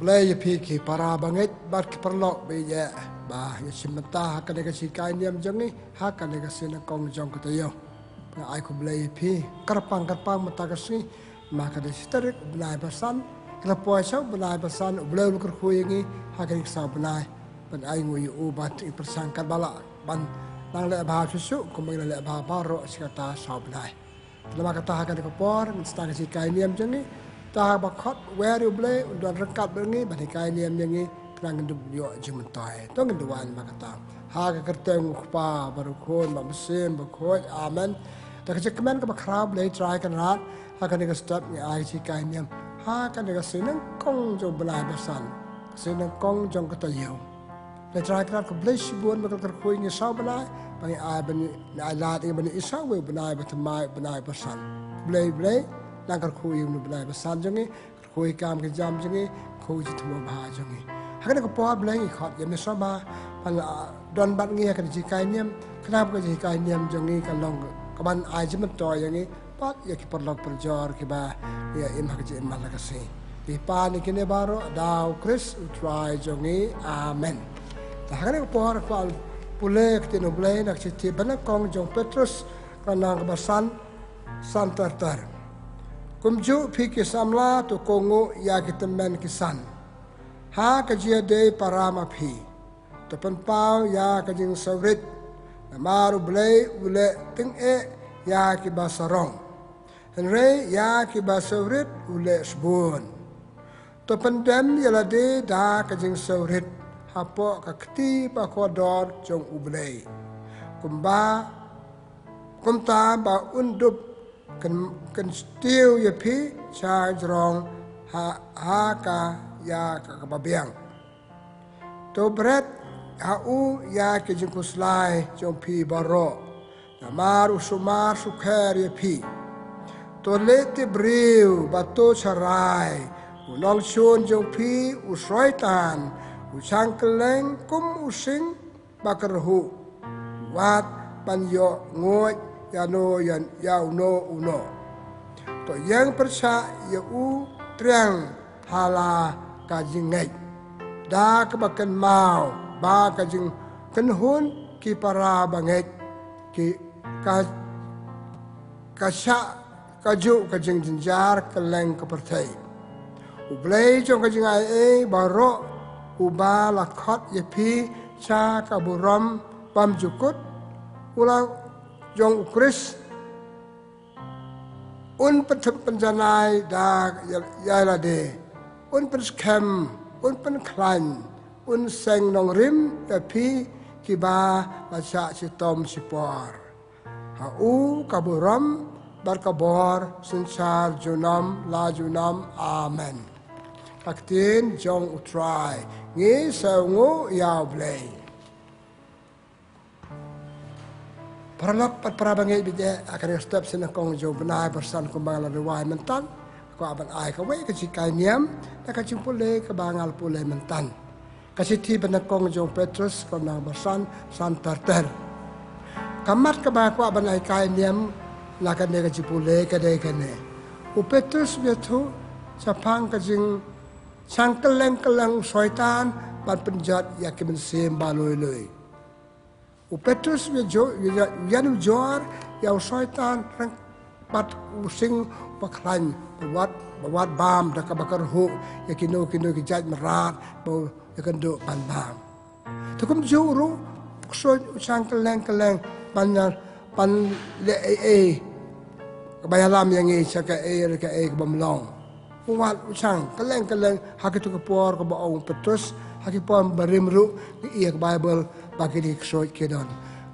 Blay piki para bangit bat perlok beja bah ya simenta hakan deka sikai niam jongi hakan deka sina kong jong katayo ai ku blay pi karpang mata kasi maka de sitarik blay basan kelapoi sau blay basan blay lukur kuingi hakan sa blay ban ai ngui u bat i persangkat bala ban nang le bah susu kumang le bah baro sikata sa blay lama kata hakan deka por mesta sikai niam jongi ta bakot where you play dan rekat bengi banikai niam yangi kerang ndu yo jumentai to ndu wan makata ha ka kerteng pa barukon ba mesin bakoi amen ta ka kemen ka bakrab le try kan rat ha ka ni step ni ai chi kai niam ha ka ni sinang kong jo belai basan sinang kong jong ka tayo le try kan ka bless buon ba ka koi ni sa belai bangi ai bani na la ti bani isa we belai ba tamai belai basan blay nang koi yung belai basan jongi koi kam ke jam jongi koi jitu ba jongi hakan ko po blai khot yam so ba pal don bat ngi ka ji kai niam knap ka ji kai niam jongi ka long ka ban ai jim to yangi pat ya ki perlok perjor ki ba ya im hak ji mal ka se di pa ni kene baro daw chris try jongi amen ta hakan ko po ko pulek tino blai nak ci bana kong jong petrus kanang basan santar kumju piki samla tu kongo ya kitemen kisan ha kajia de parama phi to penpau ya kajing sawrit maru blay ule ting e ya ki basarong henre ya ki basawrit ule sbun to pendem yala de da kajing sawrit hapo kakti pa kodor jong ublay kumta ba undup kan still ya pi charge wrong ha ka ya ka babiang to bread ha u ya ke jing kuslai jong pi baro namar usumar sukher ya pi to lete briu bato charai unong chun jong pi usroitan usang keleng kum using bakarhu wat panyo ngoy yano yan yau no uno to yang persa ya u triang hala kajingai da kebakan mau ba kajing kenhun ki para bangai ki kasha kaju kajing jinjar keleng kepertai ublay jong kajing ai baro uba lakot yepi cha kaburam pam jukut ulang jong Chris un penjanai da yala de un penskem un penklan un seng nong rim tapi kiba baca sitom sipor ha u kaburam barkabor sinsar junam la junam amen aktin jong utrai ngi saungu yaw blay Perlok para bangai bija akan step sini kong jo benai bersan kumbang lalu wai mentan ko aban ai ka wei ka cikai niam ta ka cimpule ka bangal pule mentan kasi ti benak kong jo Petrus ko nang bersan santarter kamat ka ba ko aban ai kai niam la ka ne ka cimpule ka dei kene u Petrus betu sapang ka jing sang keleng syaitan ban penjat yakin sem baloi u Petrus yan jor ya syaitan rang pat using paklan bawat bam da ka bakar hu ya kino ki jaj marat bo ya kan do ban bam to kum juru so sang keleng pan le kabayalam yang i saka ka bamlong wat sang keleng hakitu ka por ka baong Petrus hakipon barimru i Bible bagi di ksoit kedon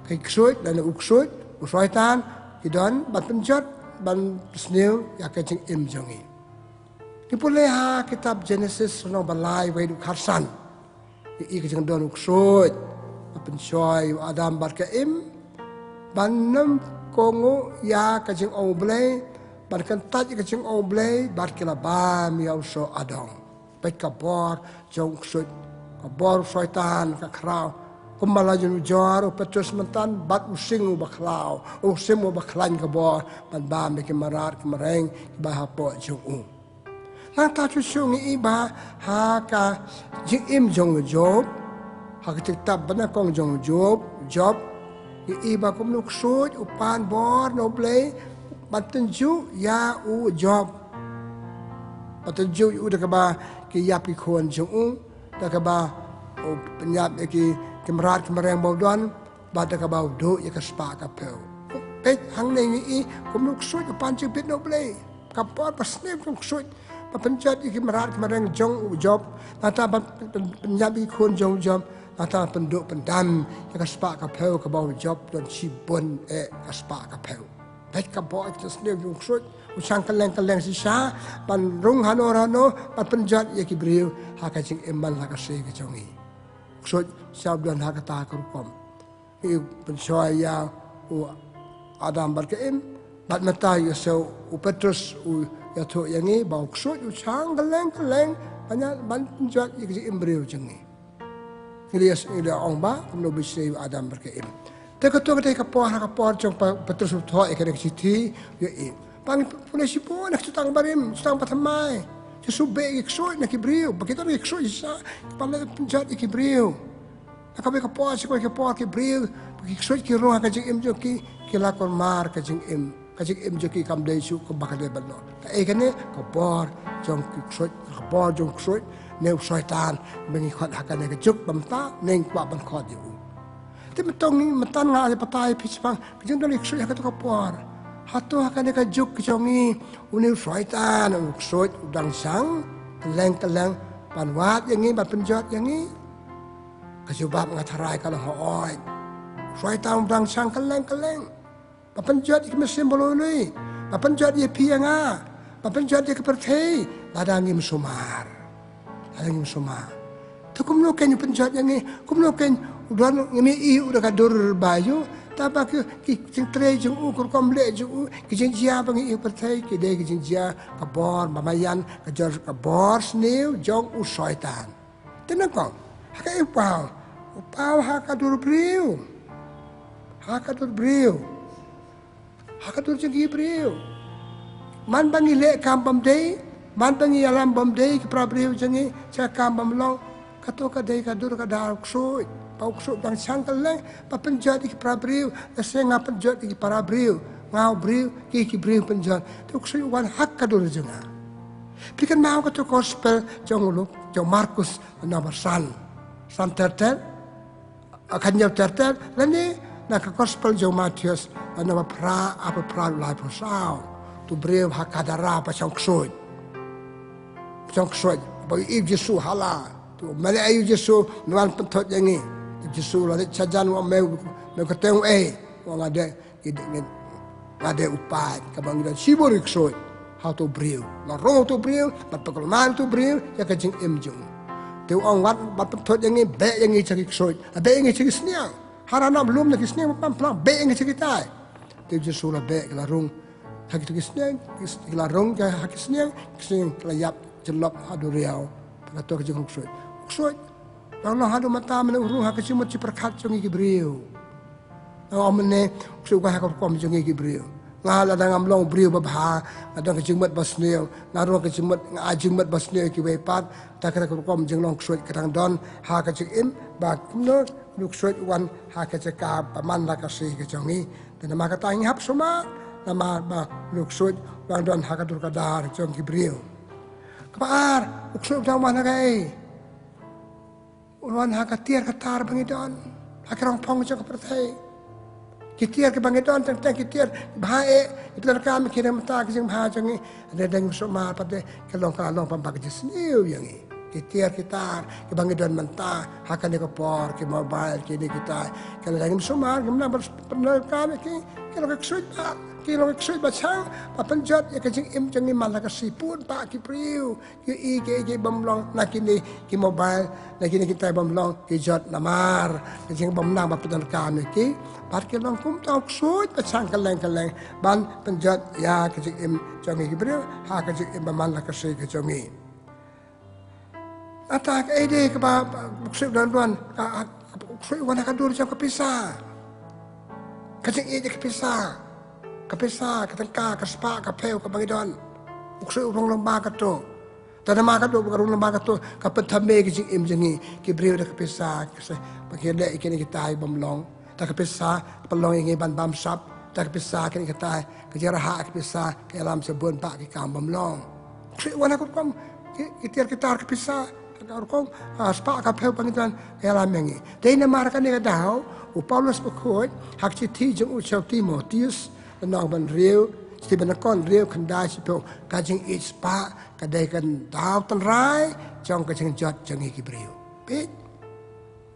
kai ksoit dan uksoit usaitan kedon ban penjat ban snew ya kacing im jongi dipule ha kitab Genesis no balai we du kharsan i kacing don uksoit ban choi Adam bar ka im ban nam kongo ya kacing oblay ban kan taj kacing oblay bar kila bam ya so adong baik kabor jong ksoit kabor syaitan ka krau kumbala jenu jor o Petrus mentan bat using u baklau usim u baklan ka bo ban bam ke marat ke mereng ba hapo jung lang ta chu su ngi ba ha ka jing im jong job ha ka tik tab bana kong jong job i ba kum nuk suit upan bor no play batan ju ya u job batan ju u da ka ba ki yap ki khon jong u da ka ba o penyap ki kemerat kemereng bau don ba da ka ba do ya ka spa ka peu pe hang nei i kum nuk suit upan ju pit no play ka por pas ne kum suit ba penjat i kemerat kemereng jong u job nata ba penyap ki khon jong job nata penduk pendam ya ka spa ka peu ka bau job don si bon ka spa ka peu baik ka bo it sne jong suit usang kaleng si sa pan rung hano pan penjat ya ki briu ha ka jing eman ha ka se ka jongi suit sa don ha ka ta ka kom i pensoy ya u Adam barkaim bat mata ya so u Petrus u ya to yangi bau suit usang kaleng banyak ban penjat ya ki jing embriu jongi Elias ila ong ba no bisay Adam barkaim Teka kapor jong Petrus utho ikan siti yo pang polisi po nakitang barim stang patamay susube iksoy nakibriu bakita na iksoy sa pala punjat ikibriu nakabe kapor si ko kapor kibriu iksoy ki roha kajing im joki kilakon mar kajing im joki kam dai su ko bakale balno ikane kapor jong iksoy kapor jong iksoy ne syaitan bengi khat hakane kajuk bamta neng kwa ban khot yu Ti matong ni matan nga ay patay pispang kajang dalik suy hakato kapor hato hakane ka juk kijongi unil syaitan ang uksoit udang sang kaleng panwat yangi panpenjot yangi kasubab nga taray ka lang hooy syaitan udang sang kaleng panpenjot ikimasim bololoy panpenjot iya nga panpenjot iya kapertay ladangim sumar Tu kumno ken penjat yang ni kumno ken udan ngemi I udah kadur bayu tapa ki sing tre jung ukur komble jung ki jing jia bangi I pertai ki de ki jing jia kabor mamayan kajar kabor snew jong u syaitan tenako haka upau haka dur briu haka dur jing briu man bangi le kampam dei man bangi alam bom dei ki prabriu jangi cha kampam long kato ka dei ka dur ka dar ksoi pau ksoi dang sangkaleng pa penjat ki prabriu la senga penjat ki parabriu ngau briu ki briu penjat tu ksoi wan hak ka dur janga pikan mau ka tu gospel jong lu jong Markus nomor san tertel akan nyap tertel lani na ka gospel jong Matius nomor pra lai posau tu briu hak kadara pa jong ksoi bagi if Yesu hala tu Malayu Yesu nuan pentot yangi Yesu la sajan wa meu keteng wa ngade upai kabang dan sibur iksoi how to briu la ro to briu bat pekelman to briu ya kajing imjung tu ong wat bat pentot yangi be yangi cari iksoi be yangi cari sniang harana belum lagi sniang pam be yangi cari tai tu Yesu la be la rung hak tu sniang la rung ja hak sniang layap jelap hadu riau kata ke jenguk suit Allah hadu mata mana urung hak cimut ciperkat jongi gibriu amne suka hak kom jongi gibriu ngala dangam long briu babha adang ke jingmat basneu ngaro ke jingmat ngajingmat basneu ki wepat tak kata kom jeng long suit kadang don hak ke jing ba kumno luk suit wan hak ke ka paman la ka si ke jongi dan maka tangi hap suma nama ba luk suit wang don hak dur kadar jong gibriu Kapaar, uksuk daw mana kay. Ulan hakatir katar bangidon. Hakirang pong siya kapertay. Kitir ke bangidon, tentang kitir bahae. Itu kami kira mata kising bahae jangi. Ada deng suma pate kalong pambagis niu yangi. Kitir kitar ke bangidon mentah. Hakan ke por ke mobile ke kita. Kalau deng suma gimana benar kami kalau kesuit pak. Kilo kesuit bacang, papenjat ya kajing jangi malah kasipun pak kipriu, ki bamlong nakini ki mobile, nakini kita bamlong ki jot namar, kajing bamnang papedan kami ki, pat kilong kum tau kesuit bacang kaleng ban penjat ya kajing jangi kipriu, ha kajing bamalah kasih kajongi. Atak ide ke ba kesuit dan kesuit wana kadur jam kepisah, kajing ide kepisah. Kapesa, katengka, kaspa, kapeu, kabangidon. Uksui urong lomba kato. Tana maka tu karuna maka tu kapan thambe ki im jengi ki breu dak pesa kse pakele ikene kita ai bomlong tak pesa pelong ingi ban bam sap tak pesa kene kita ke jara ha ki pesa ke alam sebun pak ki kam bomlong tri wana ko kom ki tiar kita ke pesa ka kom spa ka peu pangitan ke alam mengi deina marka ne dau u Paulus pekoi hak chi thi jong u chau Timotheus nong ban riu si ban kon riu kan da si pe ka jing ich spa ka dai kan dau tan rai jong ka jing jot jong ki breu pe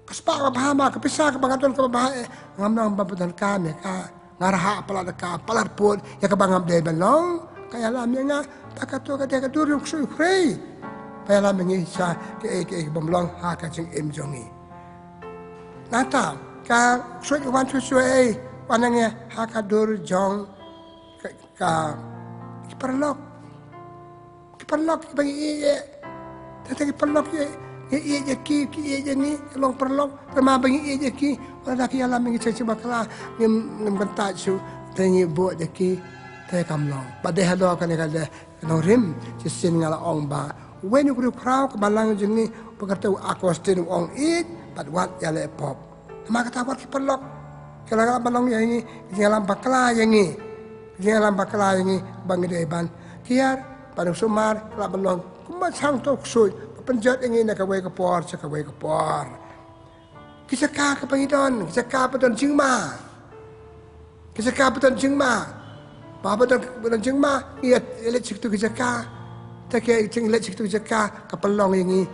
ka spa ka ba ma ka pisa ka bangaton ka ba ngam nang ba padan ka me ka ngaraha pala ka palar pun ya ka bangam dai ban long ka ya lam nga ta ka to ka de ka dur yu su frei pa lam ngi sa ke bom long ha ka jing im jong ni nata ka su wan su wanangnya ha ka dur jong ka kiparlok bagi iye tata kiparlok iye ki iye ni long perlok tema bagi iye ki wala ki alam ngi cece bakla ngem bentak su tanyi buat de ki te kamlong bade hado kan de no rim cisin ngala ong ba when you crowd ka balang jengi pekerta akostin ong it but what ya le pop maka tawar kiparlok kala balong yang ini ngalam bakla yang ini ngalam bakla yang ini bangi deban kiar pada sumar la balong kuma sang tok sui penjat yang ini ka wei ka por kisaka ka pangidon kisaka paton jingma pa paton jingma ia electric tu kisaka tak ya jing electric tu kisaka ka pelong yang ini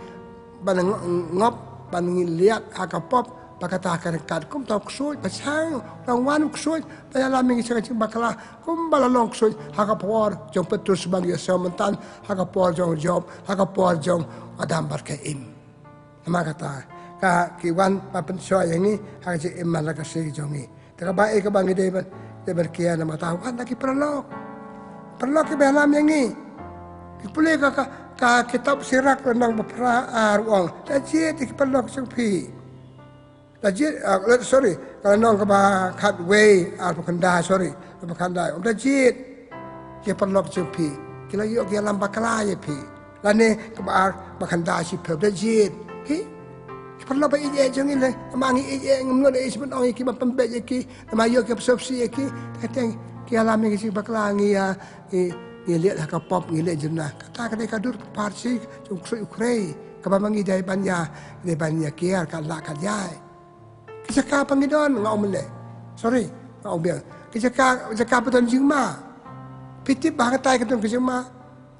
banang ngop bangi liat akapop pakatakan kad kum tau ksui pasang rangwan ksui payala mingi sa kacing bakala kum balalong ksui hakapor jong petrus bagi sementan hakapor jong job hakapor jong adam barkaim nama kata ka kiwan papen soy yang ni hakaji iman la kasi jongi taka bae ka bangi de berkia nama tahu kan lagi perlok ki balam yang ni kipule ka kitab sirak renang bepra arwang tajie ti perlok sing pi Lajit, sorry, kalau nong keba kat way atau kandai, sorry, keba kandai. Lajit, dia perlu cepi. Kila yuk dia lambat kelai pi. Lane keba kandai si pe. Lajit, hi, perlu apa ije jengin le. Mangi ije ngemut ije pun orang iki pembek iki. Nama yuk dia persepsi iki. Kateng kia lami kisi baklangi ya. Ngelihat hak pop ngelihat jenah. Kata kadur parsi cungkrui ukrei. Keba mangi jai banyak kiar kalak kaljai. Kisaka pangidon ngau mele. Sorry, ngau biar. Kisaka beton jingma. Pitip bahatai keton jingma.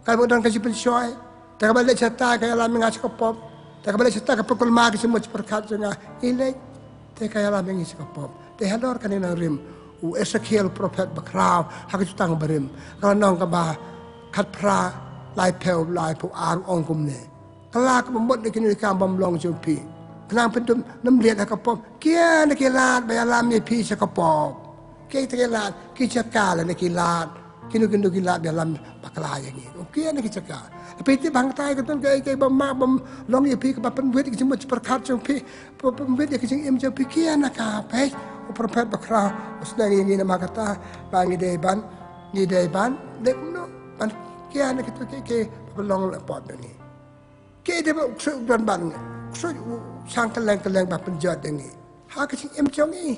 Kalau beton kasi pensoy. Tak balik cerita kaya lami ngas kopop. Tak balik cerita ke pukul magi semua perkat jenga. Ile. Tak kaya lami ngas kopop. Te hador kanina rim. U Ezekiel prophet bakraw hak jutang berim. Kalau nong kaba kat pra lai pel lai pu ar ong kumne. Kelak membuat dekini kam bomlong jumpi. Kenang pentum nemlihat akapop kia nak kilat bayalam ni pi sakapop kia kilat kicakal nak kilat kinu kilat dalam bakla yang ni kia nak kicakal tapi ti bang tai kan kai bam long ni pi ke papen buat semua perkat jong pi pembuat ke jing im jong pi kia nak apa prophet bakra usnang yang ni nama kata bangi deban dek no ban kia nak ke long pot ni kia dia dan ban sang keleng bah penjat ini. Ha kecing im jongi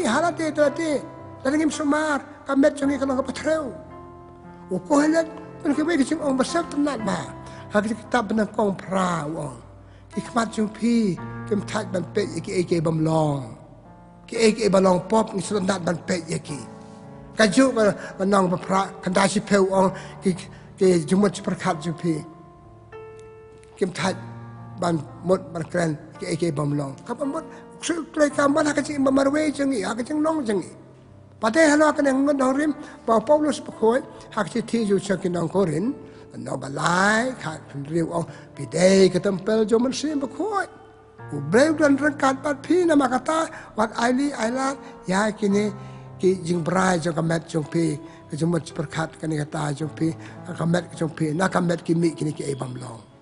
halat dia tadi. Lalu im sumar kamet jongi kalau kepatreu. Uko helat penkewe kecing ong besar tenat bah. Ha kecing kita benang kong pra wong. Ikmat jumpi kem tat ban pe iki bamlong. Ki balong pop ni selendat ban pe iki. Kaju benang pra kandasi peu ong ki jumut perkat jumpi. Kem tat ban mut ban kren ke bamlong kapan mut klai kamban hak cing mamarwe jengi hak cing long jengi padai halo kan yang ngon rim ba Paulus pekoi hak ci ti ju chakin nong korin no balai khat riu ong pidai ke tempel jo mensim pekoi u breu dan rengkat pat pi nama kata wat aili ailat ya kini ki jing brai jo kamet jong pi ke jumut perkat kan kata jong pi kamet jong pi na kamet kimi kini ke bamlong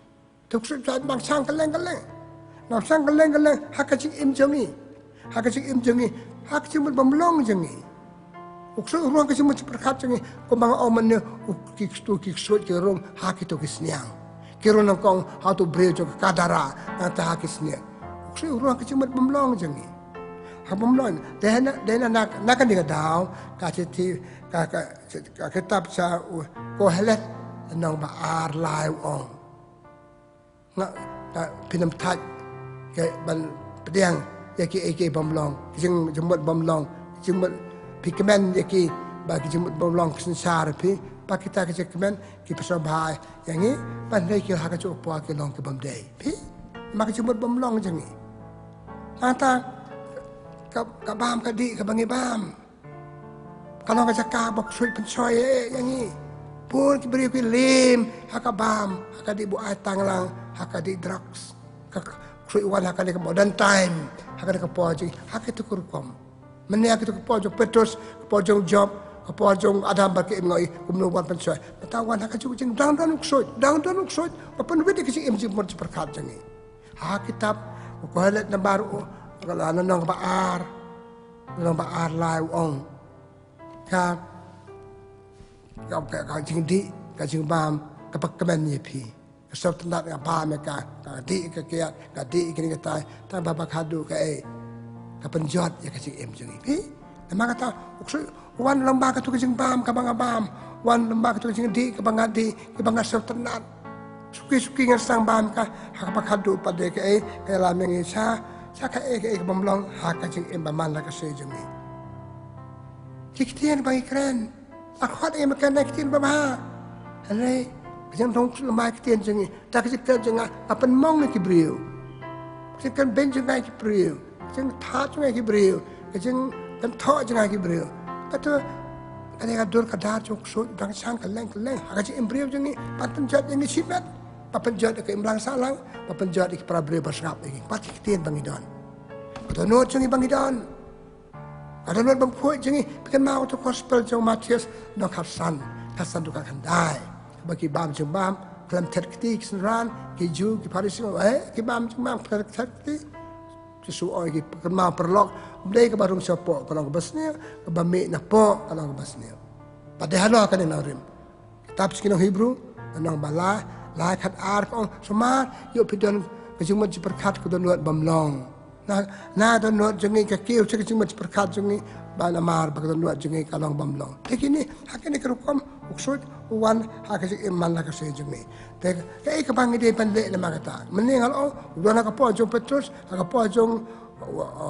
tuk sudah bang sang keleng, nak sang keleng hak kecing im jengi, hak kecing bamlong jengi. Uksud ruang kasi mo perkat jangi ko mga oman ne kiksud kirong hakito kisniang. Kirong nang kong how to bridge o kadara ng tahakisniang. Uksud ruang kasi mo bumlong jangi. Habumlong dahil na kandiga daw kasi ka kitab sa Kohelet nang baar live on. Nga pinamtat kay ban pediang yaki bumlong kising jumot bumlong jumot Pikemen yaki bagi jemut bolong kesensar pi pakita ke kemen ki pesobhai yang ni pandai ki haka chu po ki long ke bamdei pi mak jemut bolong jangi ata ka bam ka di ka bangi bam kalau ka cakap bak sui pensoi yang ni pun ki beri ki lim haka bam haka di bu atang lang haka di drugs ka sui wan haka di modern time haka di ka po ji haka tu kurkom Menia kita kepojong Petrus, kepojong Job, kepojong Adam bagi imnoi kumnuwan pensoi. Tawan hak cuci dang uksoi, apa nubi dikisi imji mon perkat jangi. Ha kitab Kohelet na baru kalau nang baar live on. Ka jing di, ka jing bam, kapak kemen yepi. Kesop tenat ka bam ka di ka kiat, ka di kini katai, tan babak hadu ka kapenjot ya kasih jangi. Nama kata uksui wan lembaga tu kasing bam kabang bam, wan lembaga tu kasing di kabang sertenat. Suki ngasang bam ka hakapak hadu pada kaya lameng sa kaya bamlong hakasing imbaman la kasih jangi. Kiktian bagi keren. Akhwat makan kiktian bama. Alai kasing dong lembaga kiktian jangi. Tak kasih kerja apa mong nak kibriu. Kasih kan benjungai kibriu. Jeng thah jungai kibriu, jeng dan thah jungai kibriu. Kata ada dur kadar jok sud bang sang keleng, agak embriu jengi papenjat jengi simet, papenjat ke imlang salang, papenjat ke prabriu bersangap lagi. Pati kitien bangidon. Kata not jengi bangidon. Kata not bangkuat jengi, bikin mau tu gospel jeng Matius nak Hasan tu kakandai. Bagi bam jeng bam, kelam terketi kesenran, keju ke Parisi, ke bam jeng bam terketi. Sesuai ki kemau perlok beli ke barung siapa kalau ke basnya ke bami nak po kalau ke basnya padahal akan narim kitab sekian Hebrew nang bala la khat ar ko semar yo pidon ke cuma perkat ke donot bamlong na donot jengi ke kiu cuma perkat jengi bala mar ke donot jengi kalau bamlong tekini hakini kerukom uksud wan hakasi iman la kasih jengi tek ke bangi de pandai le magata mening al udah nak pojong Petrus nak pojong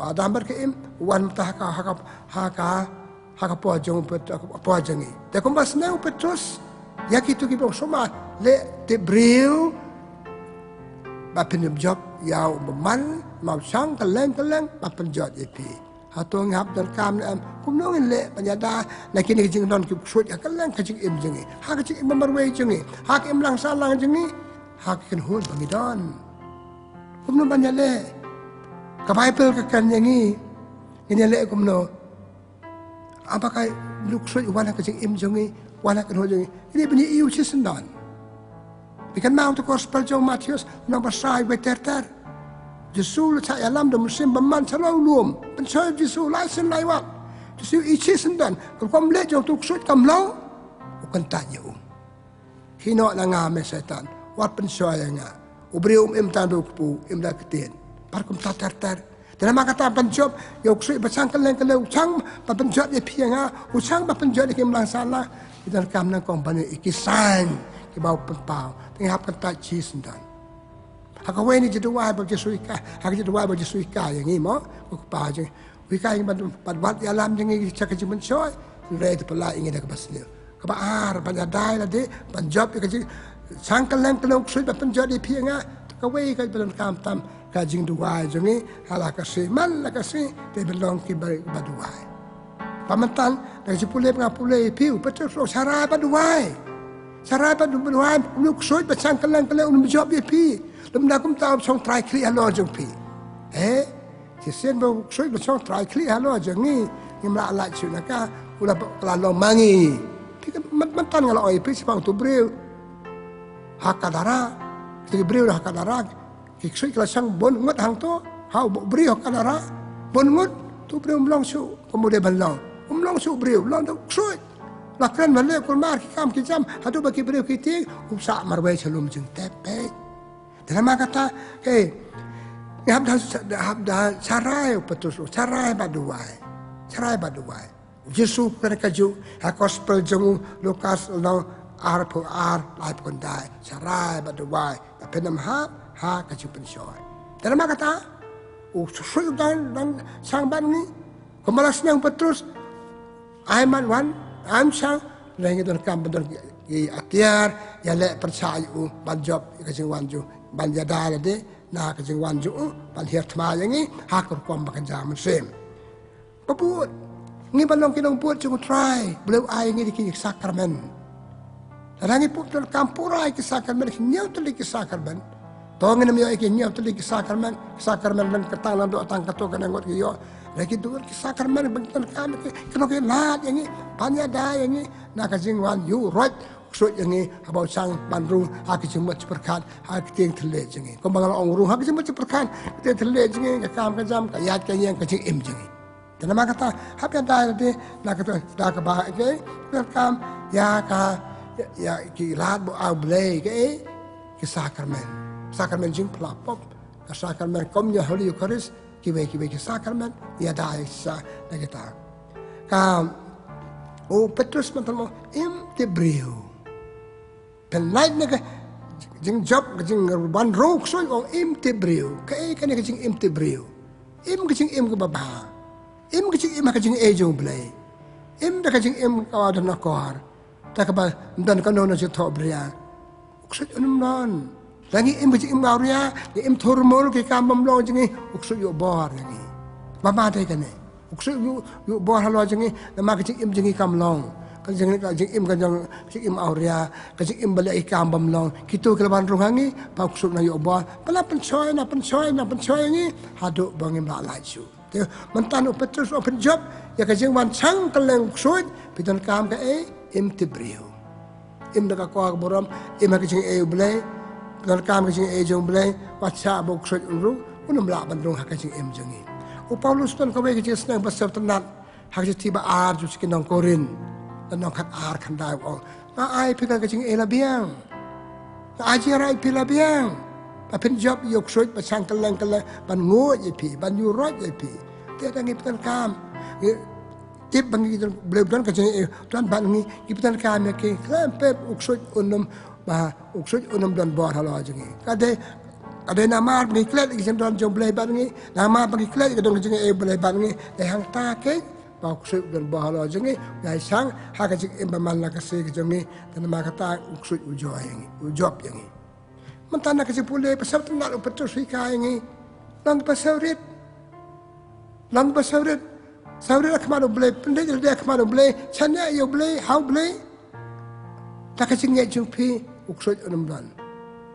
Adam berkeim wan mata haka pojong pojongi te kumbas neu Petrus ya kitu ki bong soma le te briu ba penyum job yau beman mau sang keleng ba penjot epi atau ngap dan kam kum nongin le penyada nak kini jing non ki sut ya keleng kajing im jengi ha kajing im marwei jengi ha im lang salang jengi ha ken hul bangidon kum no banyale ka bible ka kan yengi ini le kum no apakah luk sut wana kajing im jengi wana ken hul jengi ini bani iu sisendon bikan mau tu gospel jong Matius nomor sai beter Jesu saya alam dan musim beman selalu luom. Pensai Jesu lain lewat. Jesu isi sendan. Kalau kamu lihat jauh tuksud kamu lau, bukan tanya Hino na nga me setan. Wat pensai nga. Ubri imtan pu imda ketien. Parkum tatar. Dan maka kata penjob, yo ksui besang keleng usang pa penjob ye pianga, usang pa penjob ye kimlang sana. Dan kam nang kompani ikisan ki bau penpau. Tengah pentat chi sendan. Hakawe ni jadi wah bagi suika, hak jadi wah bagi suika yang ini mo, kupa je. Wika yang buat alam yang ini cakap cuma soy, sudah itu pula ingin ada kebasnya. Kebaar panjadai lah deh, panjab kerja sangkal lem peluk suy panjab di pianga, hakawe kai belum kam tam kajing dua je ni, halah kasih mal lah kasih, dia belum kibar baduai. Pamantan dari sepuluh pengapulai piu, betul so sarai baduai, peluk suy sangkal lem peluk menjawab dia pi. Lem nak tahu song try kli halo jeng pi. Kesian bau soi song try kli halo jeng ni. Ngimla alat cuna ka ulah lalu mangi. Pi mantan kalau oi pi sipang tu breu. Hakadara. Ketika breu dah hakadara. Kiksui kalau sang bon ngut hang tu. Hau breu hakadara. Bon ngut tu breu belong su. Kemudian belong. long su beriu long tu suit lakran male kul mar ki kam ki jam hadu bagi beriu ki ti sa marwai chalum jeng tepe dalam kata habda carai petus carai baduai Yesus perkaju gospel jengu Lukas lo arpo lai pun dai carai baduai penam ha kaju pensoy dalam kata suit dan sang ban ni kemalas yang Petrus Aiman wan amsang lengi don kam don i atiar ya le percaya ban job kajing wanju ban jada de na kajing wanju ban hiat ma yang ni hak kom bakan jaman sem paput ngi balong kinong puat chung try belum ai ngi di sakramen rangi put don kampurai ki sakramen ki nyau tuli ki sakramen tongin mi ki nyau tuli ki sakramen dan ketang do tang kato kan ngot ki yo lagi dur ki sakramen bentan kam ki keno ki lat yang ni panya da yang ni na kajing wan yu rot suit yang ni abau sang bandru ha ki jumot perkan ha ki ting tele jeng ni ko bangal ong ru ha ki jumot perkan ki tele jeng ni kam ka jam ka yat ka yang ka jing im jeng ni dan nama kata hab yang da de na kata da ka ba ke kam ya ka ya ki lat bo au ble ke ki sakramen jing plapop ka sakramen kom ya holy eucharist kibai ki sakramen ya da sa na kita kam Petrus mentamo im te brio penlaid na jing job jing ban rok so im te brio ka ni jing im te brio im jing im ka baba im jing im ka jing e jong blai im da ka jing im ka da na kor ta ka ba dan ka no na si to bria uksut unum non lagi im jing im auria im thormol ki kam bam lo jing uksut yo bor lagi baba dai ka ne uksut yo bor halo jing na ma ka jing im jing kam long ka jing im ka jing im auria ka jing im bala ikam bam long kitu kelaban rohangi pa uksut na yo bor pala pensoy ni hadu bangim la lai su mentan Petrus open job ya ka jing wan chang kaleng uksut piton kam ka im tibrio im da ka ko borom im ka jing e blai piton kam ka jing e jong blai wacha bo uksut unru unum la ban rong ka jing im jing Paulus ton ko we ki snang basap tanat hak ti ba ar ju sikinong korin dan nong khat ar khan dai ong na ai pika ka jing e la biang na ai jira ai pila biang pa pen job yok soit ba sang kaleng ban ngo ye pi ban yu rot ye pi te dang i pitan kam tip bang i bleu don ka jing e ton ban ngi ki pitan kam ya ki klam pe uksot unum don bor halo jing ka de ada nama bagi klet lagi jam jom belai bangi nama bagi klet ke dong jeng e belai bangi e hang ta ke bau kusuk dan bahalo jeng e dai sang ha ka jeng embaman la ka se ke jeng e dan ma kata kusuk ujob yang e mentana ke sepule pasal tena Petrus ika yang e lang pasaurit saurit akmaro belai pendek dia akmaro belai chanya yo belai how belai tak ka jeng e jumpi kusuk unum dan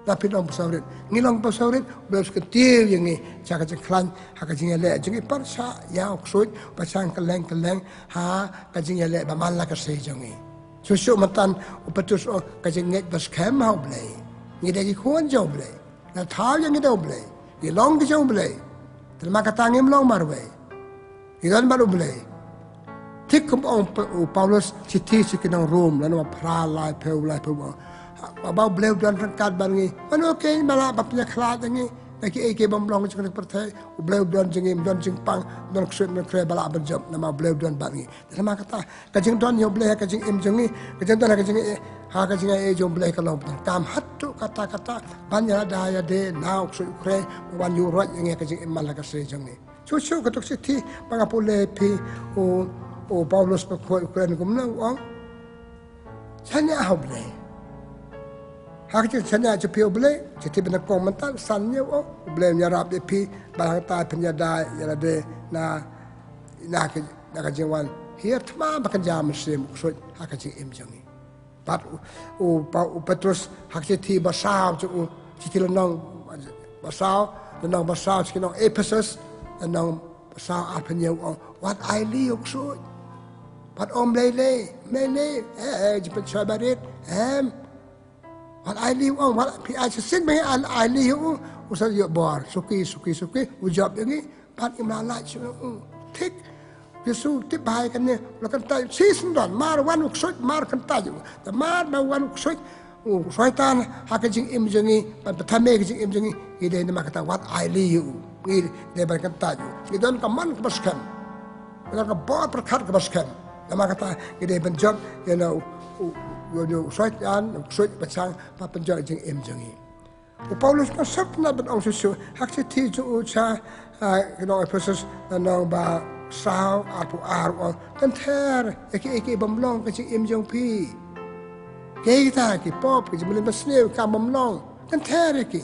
tapi long pasaurit ngilong pasaurit belas ketil yang ni cakap caklan hak kajing elek jengi parsa ya uksud pasang keleng ha kajing elek bamala ka se jengi susu matan Petrus kajing nget bas kem mau blai ngi dagi khon jau blai na thal yang ngi dau blai ngi long ki jau blai terma kata ngim long marwe ngi dan baru blai tik kum Paulus citi sikinang Rom lalu pra lai peu abang beliau dan rengkat bangi mana okey malah bapnya kelat ini lagi ek bang long jeng pertai beliau dan jengim dan jengpang dan kusut mereka bala berjob nama beliau dan bangi nama kata kajing don yo beliau kajing im jengi kajing don kajing ha kajing e jom beliau kalau kam hatu kata banyak daya de nau kusut ukre wan yu rot yang kajing im malah kasih jengi cucu ketuk siti pangapule pi Paulus pakoi ukren kumnang wang sanya hau beliau hak chanya chepio ble chiti bena kong mental sannya ble nyarap de pi barang ta penyada ya de na ka jingwan hier tma bakan jam sim so hak chi im jangi pat Petrus hak chiti basau chiti lonong basau chiti lonong Ephesus lonong basau apenya what I live so pat om lele jepet sabarit Wat I live on, wat I sit me and I live on. Usah yo bar, suki ujab ini, pat imla like tik. Yesus tip bahai kan ni, lakan tay season don, mar wan uksut mar kan tay, the mar ba wan uksut, syaitan hakajing im jengi, pertama kajing im jengi, ide ni makata what I liu, ide dia kan tay, ide don kaman kebaskan, ide kan bawa perkat kebaskan, nama kata ide benjok, syaitan uksut pasang, penjok jing im jengi. Paulus kan sabna ben ong susu, hak ti ju cha, kenal Efesus nong ba sao apu aru tan ter eki bamlong ke im jong pi ke kita ki pop ke jemlin basne ka bamlong tan ter eki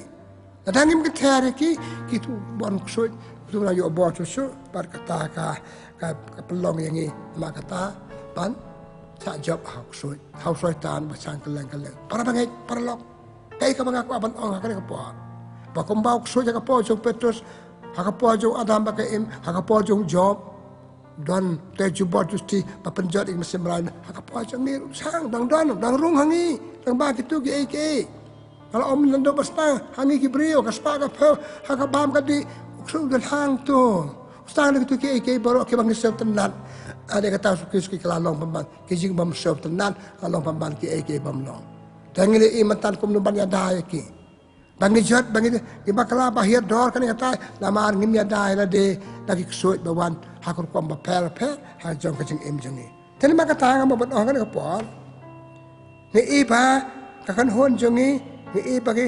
adangim ke ter eki ki tu bon ksoi tu na yo bo tu su par kata ka pelong yang ni ma kata pan sa job hau soi tan ba sang keleng para bangai para lok kai ka bangaku aban ong ka po ba kombau ksoi ka po jong Petrus hakapo jong Adam ba im hakapo jong Job dan terjebak justi papenjat ik mesin beran hakapo jong ni sang dang rung hangi dang ba kitu ki kalau om lendo basta hangi ki brio ka spa ka pho hakabam ka di uksu dan hang tu ustang kitu ki baru ke bang sep tenan ada kata sukis ki kalalong pamban ki jing bam sep tenan kalong pamban ki bam long dangile imatan kum nuban ya dai ki bangi jat bangi di bakala bahir dor kan kata lamar ngim ya dai la de lagi ksut bawan hakur kom ba per ha jong ka jing im jani ten ma kata ngam ba kan ka por ni iba ka kan hon jongi ni iba ki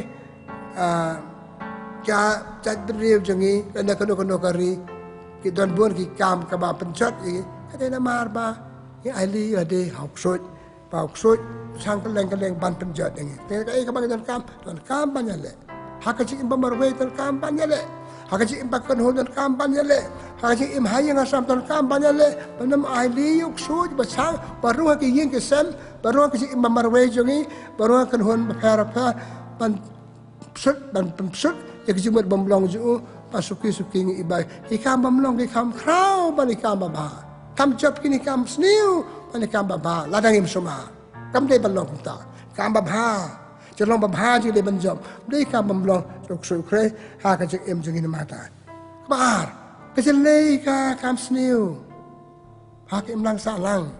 ja jat beriu jongi kan kono kari ki don bon ki kam ka ba penjat i kata lamar ba ni ali ade hok sut ba hok sut sang keleng ban penjat ini. Tengok ka bang dan kam banyale. Hakaji imba marway dan kam banyale. Hakaji imba kanhol dan kam banyale. Hakaji im hayang asam dan kam banyale. Panam ahli yuk suj basang baru haki ying kesem baru haki imba marway jongi baru haki kanhol bapera pan psut ban psut yak jumut bamlong ju pasuki ngi ibai. Ikam bamlong ikam kraw ban ikam baba. Kam job kini kam sniu ban ikam baba. Ladang im suma. Kam day balong ta kam babha chalong babha ji le banjom dei kam bamlong tok su kre ha ka jing em jing in mata bar ka jale ka kam sniu ha ka im lang sa lang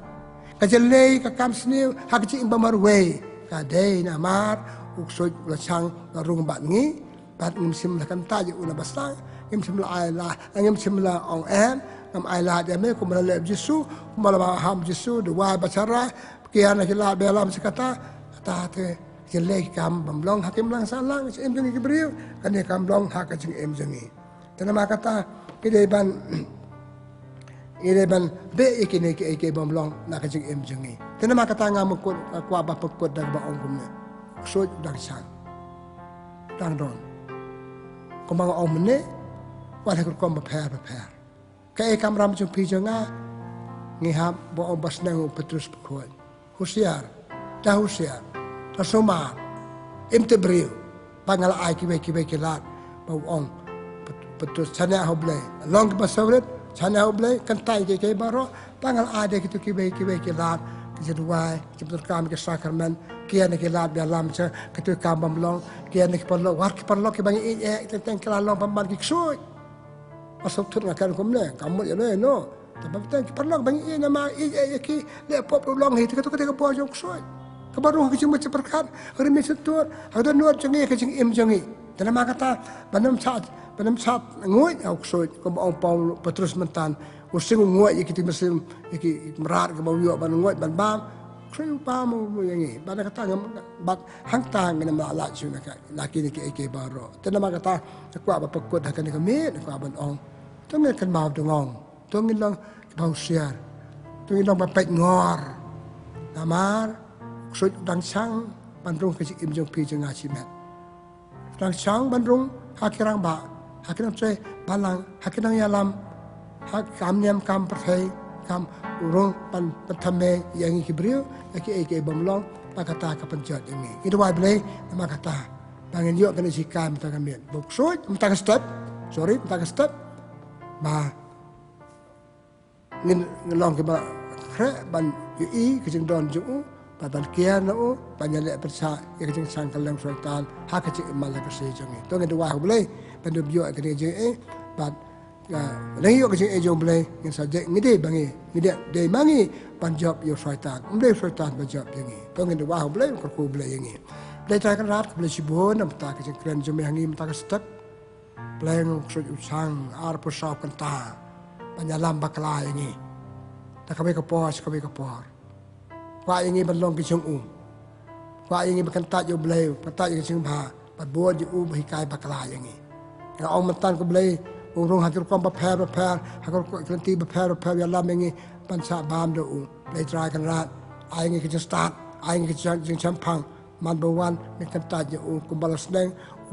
ka jale ka kam sniu ha ka jing bamar we ka dei na mar uk so la chang la rung bat ngi bat ngim sim la kan ta ju una basang ngim sim la ai la ngim sim la ong em ngam ai la de me ko mala le jisu mala ham jisu de wa bachara kian nak la belam sekata kata te jelek kam bamlong hakim lang salang em jengi kibriu kan kam long hak jing em jengi tanama kata ideban be ikine ke bamlong nak jing em jengi tanama kata ngamukut kwa ba pekut dag ba ong kumne so dag sang dang don komang ong mene wala ko kom ba per kai kam ram jung pi jonga ngiham bo ong basnang Petrus pekut Husiar, dah husiar, dah somar, imtebriu, pangal ai kibai kilat, bau ong, betul sana hoblay, long basawret, sana hoblay, kantai ke baro, pangal ai kitu kibai kilat, kejeduai, kebetul kami ke sakramen, kian kilat dalam ce, ketu kambam long, kian perlu, war perlu kibangi tentang kelalong pamban kiksoy, masuk tu ngakan kumne, kamu ya no. Tapi kita perlu banyak nama ki le pop long hit kita ketika buat jong soy kebaru ke cuma ceperkat hari mesut tur ada nuat jengi ke jeng im jengi dan nama kata banam saat ngoi au soy ko ong pau Petrus mentan using ngoi kita mesin iki merat ke bau yo ban ngoi ban bam soy pa mo yang ni bana kata ngam bat hang tang ngam la chu na laki ni ke baro dan nama kata ko ba pekut hakan ke me ko ban ong tu me kan mau dongong tungin lang bau siar tungin lang bapet ngor namar sut dang sang bandrung ke im jong pi jong asimet dang sang bandrung hakirang ba hakirang ce balang hakirang yalam hak kamnyam kam perthai kam urung pan patame yang kibriu eke bamlong pakata ka penjat ini itu wai blai nama kata bangin yo kana sikam ta kamen buk sut mta step ba ngelong ke ba kre ban yu ke jeng don ju ba ban kia no ban yale persa ke jeng sang kalem sultan ha ke jeng mal ke se jeng to nge dua boleh ban du bio ke jeng ba Lagi yo kecing ejo boleh yang saja ngide bangi ngide de mangi panjab yo syaitan boleh syaitan panjab yang ni pengen de wah boleh ko boleh yang ni boleh try kan rat boleh sibon am ta kecing keren jome hangi mata kestek boleh ngusut usang ar posau kenta panyalam bakla yang ni tak kami kapor wa yang ni balong kecing wa yang ni berkentat yo boleh kentat yo kecing ba buat yo berhikai bakla yang ni yang orang mentan ko boleh urung hakir kom prepare hakir kelanti prepare ya lam yang pansa bam do play try kan rat ai ngi ke start ai ngi ke champang man bo wan mi kan ta je ko balas neng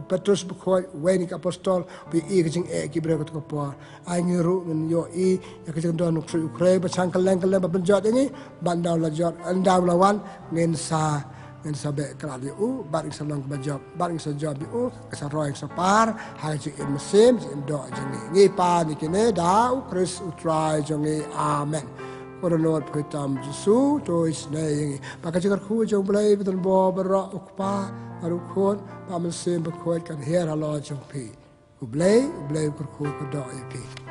Petrus bukhoi weni ka apostol bi i ke jing e ki bre ko po ai ngi ru ngen yo i ya ke jing don nuk su ukre ba chang kaleng ba benjot ini bandau la jot andau lawan ngen sa ngen sabe krali baring salong bajab baring sa job sa roing sa par ha ji in mesim in do jini ngi pa ni kene dau Chris utrai jongi amen for the Lord pritam Jesu to is name maka jikar khu jong blai betul bo berok ukpa aru khon pa mesim bekoi kan her Allah jong pi blai kur khu ko do pi